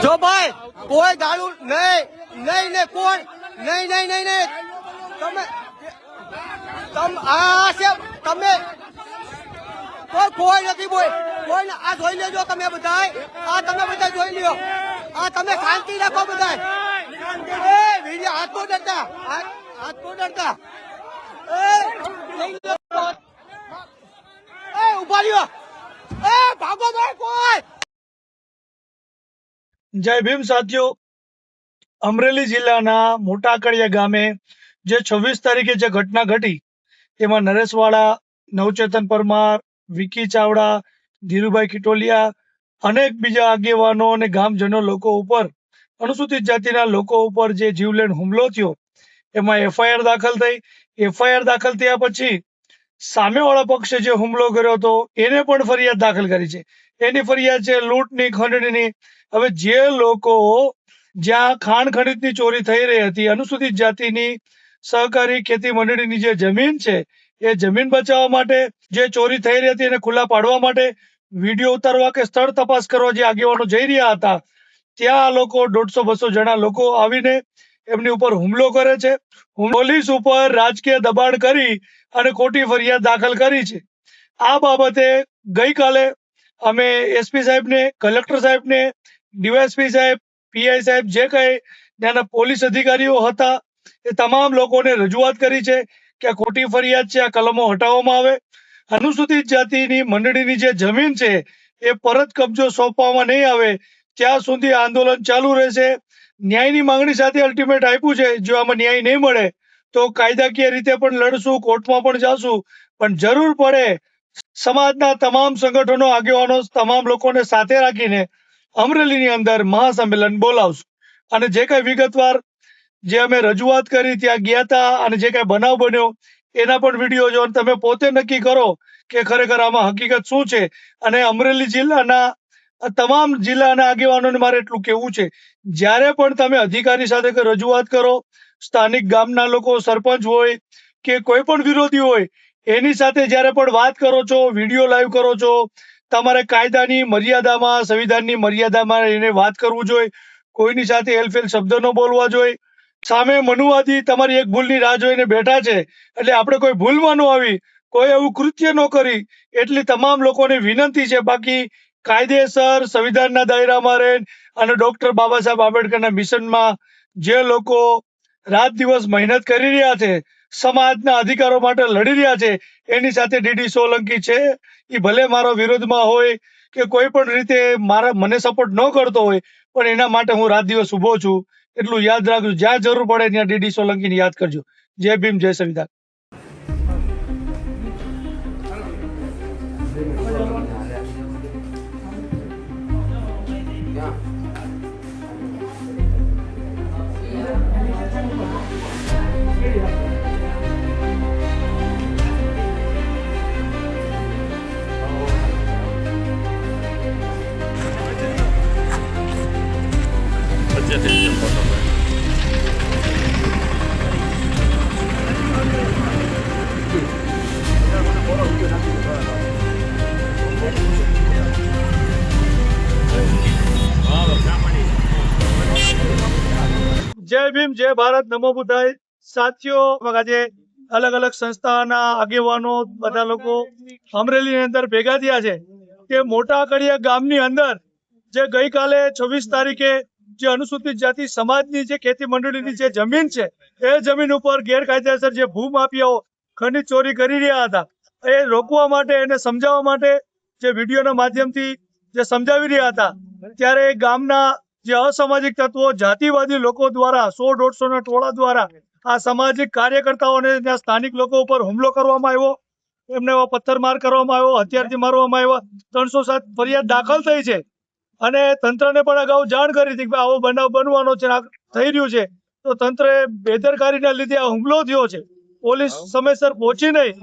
જો ભાઈ કોઈ ગાળું નહીં નહીં ને કોણ નહીં નહીં નહીં નહીં તમે આ છે તમે કોઈ નથી બોલ કોઈ આ જોઈ લેજો તમે બધા આ તમે બધા જોઈ લ્યો આ તમે શાંતિ રાખો બધા એ વિડિયો હાથ તો ડરતા હાથ તો ડરતા એ ઉભા રહ્યો એ ભાગો ભાઈ કોઈ જય ભીમ સાથીઓ, અમરેલી જિલ્લાના મોટા કડિયા ગામે જે 26 તારીખે જે ઘટના ઘટી એમાં નરેશવાળા, નવચેતન પરમાર, વિકી ચાવડા, ધીરુભાઈ કિટોલિયા અનેક બીજા આગેવાનો અને ગામજનો લોકો ઉપર અનુસૂચિત જાતિના લોકો ઉપર જે જીવલેણ હુમલો થયો એમાં એફઆઈઆર દાખલ થઈ. એફઆઈઆર દાખલ થયા પછી સામેવાળા પક્ષે જે હુમલો કર્યો હતો એને પણ ફરિયાદ દાખલ કરી છે. એની ફરિયાદ છે લૂંટની, ખંડણીની. હવે જે લોકો જ્યાં ખાણ ખનીજની ચોરી થઈ રહી હતી, અનુસૂચિત જાતિની સહકારી ખેતી મંડળીની જે જમીન છે એ જમીન બચાવવા માટે, જે ચોરી થઈ રહી હતી એને ખુલ્લા પાડવા માટે વિડીયો ઉતારવા કે સ્થળ તપાસ કરવા જે આગેવાનો જઈ રહ્યા હતા, ત્યાં આ લોકો 150-200 જણા લોકો આવીને એમની ઉપર હુમલો કરે છે. પોલીસ ઉપર રાજકીય દબાણ કરી અને ખોટી ફરિયાદ દાખલ કરી છે. આ બાબતે ગઈકાલે અમે એસપી સાહેબને, કલેક્ટર સાહેબને, ડીવાયએસપી સાહેબ, પીઆઈ સાહેબ, જે કંઈ ત્યાંના પોલીસ અધિકારીઓ હતા એ તમામ લોકોને રજૂઆત કરી છે કે આ ખોટી ફરિયાદ છે, આ કલમો હટાવવામાં આવે. અનુસૂચિત જાતિની મંડળીની જે જમીન છે એ પરત કબજો સોંપવામાં નહીં આવે ત્યાં સુધી આંદોલન ચાલુ રહેશે. ન્યાયની માંગણી સાથે અલ્ટિમેટ આપ્યું છે. જો આમાં ન્યાય નહીં મળે તો કાયદાકીય રીતે પણ લડશું, કોર્ટમાં પણ જાશું, પણ જરૂર પડે સમાજના તમામ સંગઠનો, આગેવાનો, તમામ લોકોને સાથે રાખીને અમરેલીની અંદર મહાસંમેલન બોલાવશું. અને જે કઈ વિગતવાર જે અમે રજૂઆત કરી, ત્યાં ગયા હતા અને જે કઈ બનાવ બન્યો એના પણ વિડીયો જો તમે પોતે નક્કી કરો કે ખરેખર આમાં હકીકત શું છે. અને અમરેલી જિલ્લાના તમામ જિલ્લાના આગેવાનોને મારે એટલું કહેવું છે, જ્યારે પણ તમે અધિકારી સાથે રજૂઆત કરો, સ્થાનિક ગામના લોકો, સરપંચ હોય કે કોઈ પણ વિરોધી હોય એની સાથે જ્યારે પણ વાત કરો છો, વિડીયો લાઈવ કરો છો, તમારે કાયદાની મર્યાદામાં, સંવિધાનની મર્યાદામાં એને વાત કરવું જોઈએ. કોઈની સાથે હેલફેલ શબ્દ ન બોલવા જોઈએ. સામે મનુવાદી તમારી એક ભૂલની રાહ જોઈને બેઠા છે, એટલે આપણે કોઈ ભૂલમાં ન આવી, કોઈ એવું કૃત્ય ન કરી એટલી તમામ લોકોને વિનંતી છે. બાકી કાયદેસર સંવિધાનના દાયરામાં રહે અને ડોક્ટર બાબા સાહેબ આંબેડકરના મિશનમાં જે લોકો રાત દિવસ મહેનત કરી રહ્યા છે, સમાજના અધિકારો માટે લડી રહ્યા છે, એની સાથે ડીડી સોલંકી છે. એ ભલે મારા વિરોધમાં હોય કે કોઈ પણ રીતે મને સપોર્ટ ન કરતો હોય, પણ એના માટે હું રાત દિવસ ઉભો છું. એટલું યાદ રાખજો. જ્યાં જરૂર પડે ત્યાં ડીડી સોલંકીને યાદ કરજો. જય ભીમ, જય સંવિધાન. જય ભીમ, જય ભારત, નમો બુદ્ધાય. સાથીઓ, આજે અલગ અલગ સંસ્થાના આગેવાનો બધા લોકો અમરેલીની અંદર ભેગા થયા છે કે મોટા કડિયા ગામની અંદર જે ગઈકાલે 26 તારીખે જે અનુસૂચિત જાતિ સમાજની જે ખેતી મંડળીની જે જમીન છે એ જમીન ઉપર ગેરકાયદેસર જે ભૂમાફિયાઓ ખનીજ ચોરી કરી રહ્યા હતા એ રોકવા માટે, એને સમજાવવા માટે જે વિડીયોના માધ્યમથી જે સમજાવી રહ્યા હતા, ત્યારે ગામના જે અસામાજિક તત્વો, જાતિવાદી લોકો દ્વારા 100-150 ના ટોળા દ્વારા આ સામાજિક કાર્યકર્તાઓને ત્યાં સ્થાનિક લોકો ઉપર હુમલો કરવામાં આવ્યો, એમને પથ્થરમાર કરવામાં આવ્યો, હથિયારથી મારવામાં આવ્યા. 307 ફરિયાદ દાખલ થઈ છે અને તંત્રને પણ અગાઉ જાણ કરી હતી કે આવો બનાવ બનવાનો છે, થઈ રહ્યું છે, તો તંત્રે બેદરકારીના લીધે આ હુમલો થયો છે. પોલીસ સમયસર પહોંચી નહીં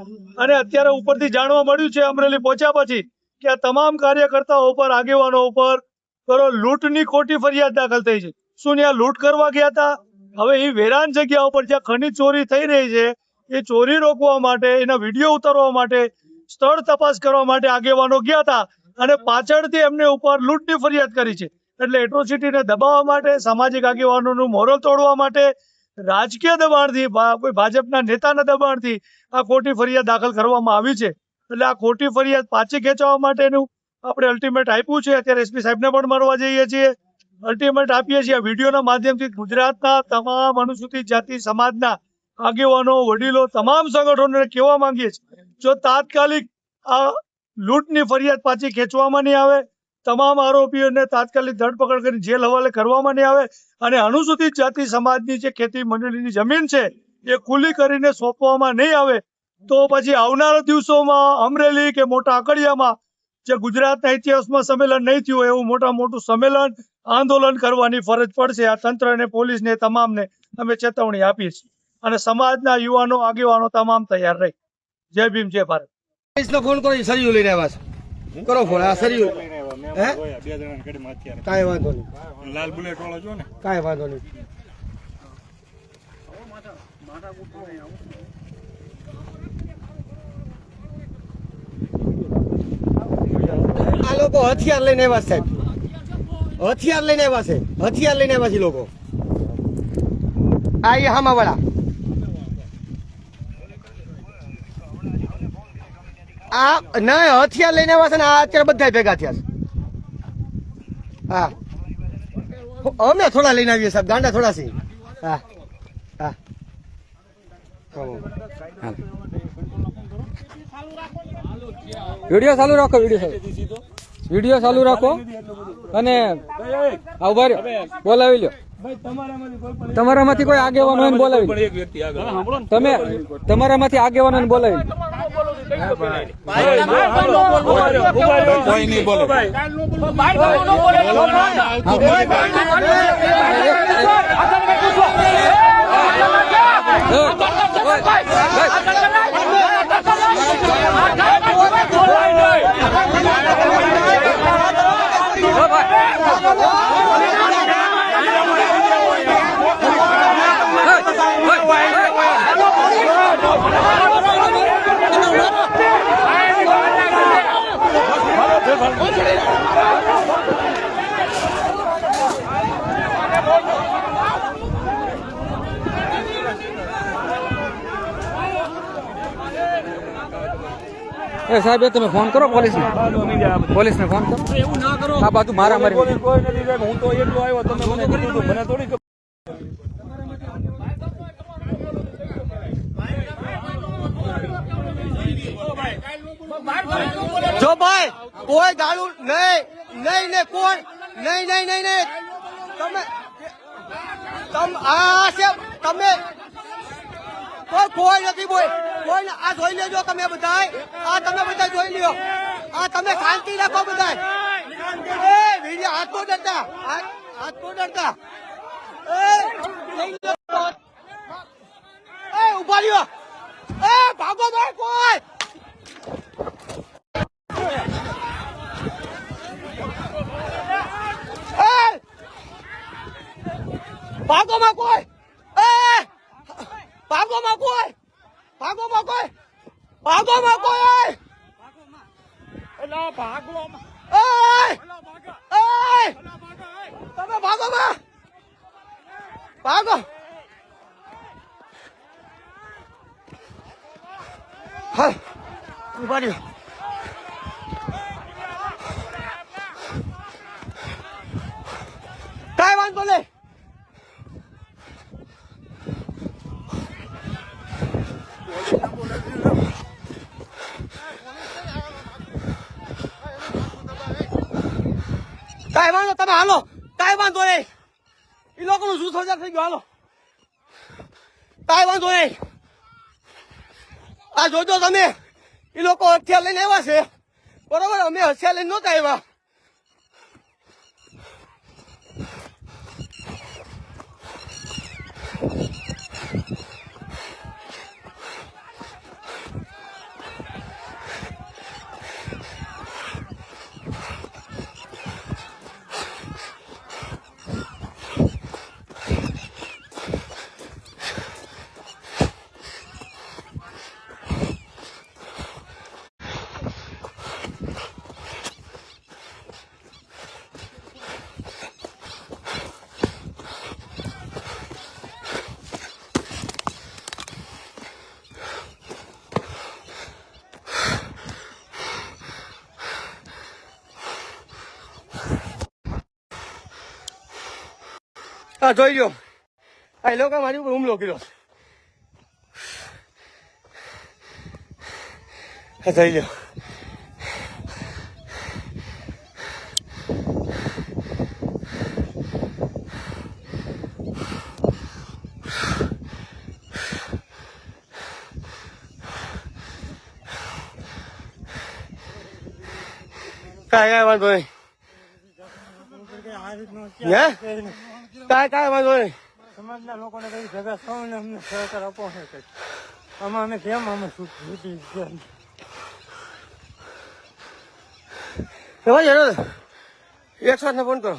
અને અત્યારે ઉપરથી જાણવા મળ્યું છે અમરેલી પહોંચ્યા પછી કે આ તમામ કાર્યકર્તાઓ ઉપર, આગેવાનો ઉપર લૂંટની ખોટી ફરિયાદ દાખલ થઈ છે. શું ત્યાં લૂંટ કરવા ગયા હતા? હવે એ વેરાન જગ્યા ઉપર જ્યાં ખનીજ ચોરી થઈ રહી છે એ ચોરી રોકવા માટે, એના વિડીયો ઉતારવા માટે, સ્થળ તપાસ કરવા માટે આગેવાનો ગયા હતા અને પાછળથી એમને ઉપર લૂંટની ફરિયાદ કરી છે. એટલે એટ્રોસિટીને દબાવવા માટે, સામાજિક આગેવાનોનું મોરલ તોડવા માટે, રાજકીય દબાણથી, કોઈ ભાજપના નેતાના દબાણથી આ ખોટી ફરિયાદ દાખલ કરવામાં આવી છે. એટલે આ ખોટી ફરિયાદ પાછી ખેંચવા માટેનું આપણે અલ્ટિમેટ આપ્યું છે. અત્યારે એસપી સાહેબને પણ મળવા જઈએ છીએ. અલ્ટિમેટ આપીએ છીએ. આ વિડીયોના માધ્યમથી ગુજરાતના તમામ અનુસૂચિત જાતિ સમાજના આગેવાનો, વડીલો, તમામ સંગઠનોને કહેવા માંગીએ છીએ, જો તાત્કાલિક આ લૂંટની ફરિયાદ પાછી ખેંચવામાં નહીં આવે, તમામ આરોપીઓને તાત્કાલિક ધરપકડ કરી જેલ હવાલે કરવામાં નહીં આવે અને અનુસૂચિત જાતિ સમાજની જે ખેતી મંડળીની જમીન છે એ ખુલ્લી કરીને સોંપવામાં નહીં આવે, તો પછી આવનારા દિવસોમાં અમરેલી કે મોટા આકડિયામાં જે ગુજરાતના ઇતિહાસમાં સંમેલન નહીં થયું એવું મોટું સંમેલન, આંદોલન કરવાની ફરજ પડશે. આ તંત્રને, પોલીસને, તમામને અમે ચેતવણી આપીએ છીએ અને સમાજના યુવાનો, આગેવાનો તમામ તૈયાર રહી. જય ભીમ, જય ભારત. ફોન કરો, સરિયું લઈને આવ્યા છે. કરો ફોન. આ સરિયું કાંઈ વાંધો નહીં. લાલ બુલેટ વાળો જો ને, કાંઈ વાંધો નહીં. આ લોકો હથિયાર લઈને આવ્યા છે, સાહેબ. હથિયાર લઈને આવ્યા છે. હથિયાર લઈને આવ્યા છે લોકો. આ એ હામાવાળા. આ ના હથિયાર લઈને આવ્યા છે ને આ અત્યારે બધા ભેગા થયા છે. હા, અમે થોડા લઈને આવીએ સાહેબ, ગાંડા થોડા છીએ. હા હા, વિડીયો ચાલુ રાખો, વિડીયો ચાલુ રાખો અને ઉભા રહ્યો, બોલાવી લો. તમારામાંથી કોઈ આગેવાનો હોય ને બોલાવી લો. તમે તમારામાંથી આગેવાનો ને બોલાવી લો. કોઈ નહીં બોલે. એ સાહેબ, તમે ફોન કરો પોલીસને. પોલીસને ફોન કરો. એવું ના કરો. આ બાજુ મારા મારી કોઈ નથી સાહેબ, હું તો એટલો આવ્યો, તમે મને કીધું, મને થોડી જો ભાઈ કોઈ ગાળું નહીં, નહીં ને કોણ નહીં, નહીં નહીં નહીં. તમે કોઈ નથી બોલ. કોઈ આ જોઈ લેજો તમે બધા. આ તમે બધા જોઈ લ્યો. આ તમે શાંતિ રાખો બધા. એ વિડીયો હાથ તો ડરતા, હાથ તો ડરતા. એ ઉભા રહ્યો. એ ભાગો ભાઈ કોઈ. ભાગોમાં કોઈ. ભાગોમાં કોઈ. ભાગોમાં કોઈ. ભાગોમાં કોઈ. તમે ભાગોમાં. ભાગો. હા, ઉભા રહ્યો. કાંઈ વાંધો નહીં. કાંઈ વાંધો, તમે હાલો. કાંઈ વાંધો નહીં. એ લોકોનું જૂથ હજાર થઈ ગયું. હાલો, કાંઈ વાંધો નહીં. આ જોજો તમે, એ લોકો હથિયાર લઈને આવ્યા છે, બરોબર. અમે હથિયાર લઈને નહોતા આવ્યા. હા જોઈ લ્યો, આ લોકો મારી ઉપર હુમલો કર્યો. હા જોઈ લ્યો. કાંઈ વાંધો નહીં. કાંઈ વાંધો નહીં. સમાજના લોકોને કઈ જગા સૌને અમને સહકાર આપો છે કઈ. આમાં અમે કેમ અમે એક સાથ ને ફોન કરો,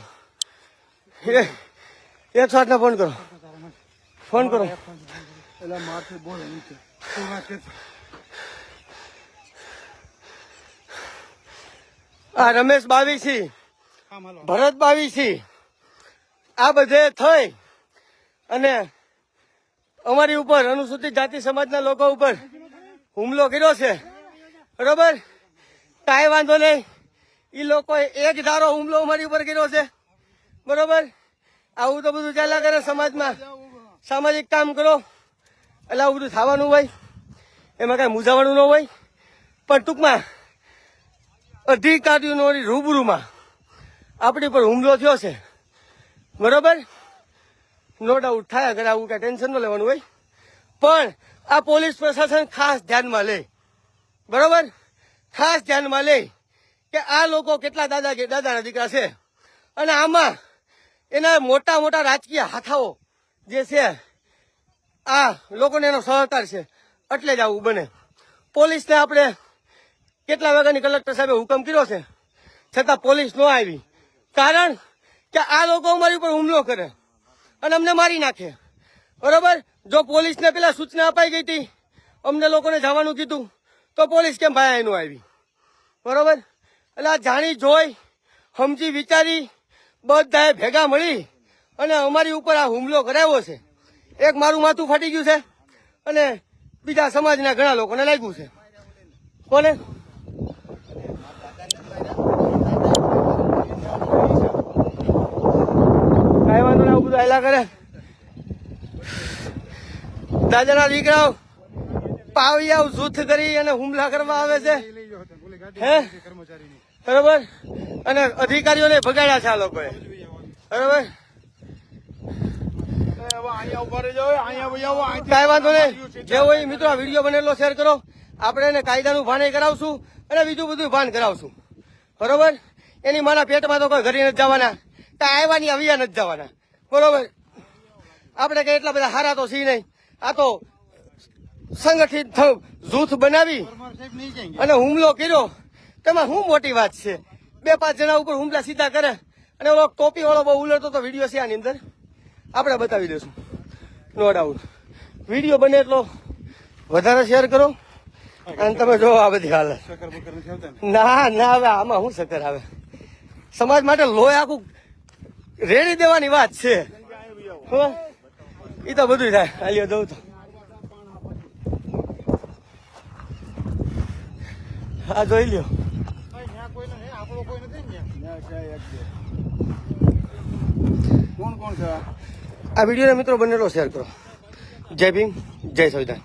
108 ને ફોન કરો, ફોન કરો. એટલે માથે બોલે નીચે આ રમેશ બાવીસી, ભરત બાવીસી, આ બધે થઈ અને અમારી ઉપર અનુસૂચિત જાતિ સમાજના લોકો ઉપર હુમલો કર્યો છે. બરોબર, કાંઈ વાંધો નહીં. એ લોકોએ એક ધારો હુમલો અમારી ઉપર કર્યો છે. બરોબર, આવું તો બધું ચાલ્યા કરે સમાજમાં. સામાજિક કામ કરો એટલે આવું બધું થવાનું હોય, એમાં કાંઈ મૂંઝાવાનું ન હોય. પણ ટૂંકમાં અધિકારીઓનો રૂબરૂમાં આપણી પર હુમલો થયો છે. બરોબર, નો ડાઉટ થાય અગર આવું કાંઈ ટેન્શન ન લેવાનું હોય. પણ આ પોલીસ પ્રશાસન ખાસ ધ્યાનમાં લે. બરોબર, ખાસ ધ્યાનમાં લે કે આ લોકો કેટલા દાદાના દીકરા છે અને આમાં એના મોટા મોટા રાજકીય હાથાઓ જે છે આ લોકોને એનો સહકાર છે. એટલે જ આવું બને. પોલીસને આપણે કેટલા વાગ્યાની કલેક્ટર સાહેબે હુકમ કર્યો છે છતાં પોલીસ ન આવી. કારણ કે આ લોકો અમારી ઉપર હુમલો કરે અને અમને મારી નાખે. બરોબર, જો પોલીસને પેલા સૂચના અપાઈ ગઈ હતી, અમને લોકોને જવાનું કીધું, તો પોલીસ કેમ ભાઈ એનું આવી? બરોબર, એટલે આ જાણી જોઈ સમજી વિચારી બધાએ ભેગા મળી અને અમારી ઉપર આ હુમલો કરાવ્યો છે. એક મારું માથું ફાટી ગયું છે અને બીજા સમાજના ઘણા લોકોને લાગ્યું છે. કોને? કાંઈ વાંધો ના, બધું હાલ્યા કરે. દાદાના દીકરાઓ પાવિયાઓ જૂથ કરી અને હુમલા કરવા આવે છે. હે, બરોબર, અને અધિકારીઓને ભગાડ્યા છે આ લોકોએ. બરોબર, કાંઈ વાંધો નહીં. જે હોય મિત્રો, આ વિડીયો બનેલો શેર કરો. આપણે એને કાયદાનું ભાન કરાવશું અને બીજું બધું ભાન કરાવશું. બરોબર, એની માના પેટમાં તો કોઈ ઘરે નથી જવાના, કાંઈ આવવાની આવ્યા નથી જવાના. બરોબર, આપણે કઈ એટલા બધા હારા તો છીએ નહીં. આ તો સંગઠિત જૂથ બનાવી અને હુમલો કર્યો. તેમાં શું મોટી વાત છે? 2-5 જણા ઉપર હુમલા સીધા કરે અને ઓલો ટોપી વાળો બહુ ઉલટતો તો વિડીયો છે આની અંદર, આપણે બતાવી દઈશું. No doubt. વિડીયો બને એટલો વધારે શેર કરો અને તમે જો આ બધી હાલત. ના ના, હવે આમાં શું શક્કર આવે? સમાજ માટે લોહી આખું રેડી દેવાની વાત છે. એ તો બધું થાય. હાલ્યો દઉં તો આ જોઈ લ્યો. આ વિડીયો મિત્રો બનેલો શેર કરો. જય ભીમ, જય સંવિધાન.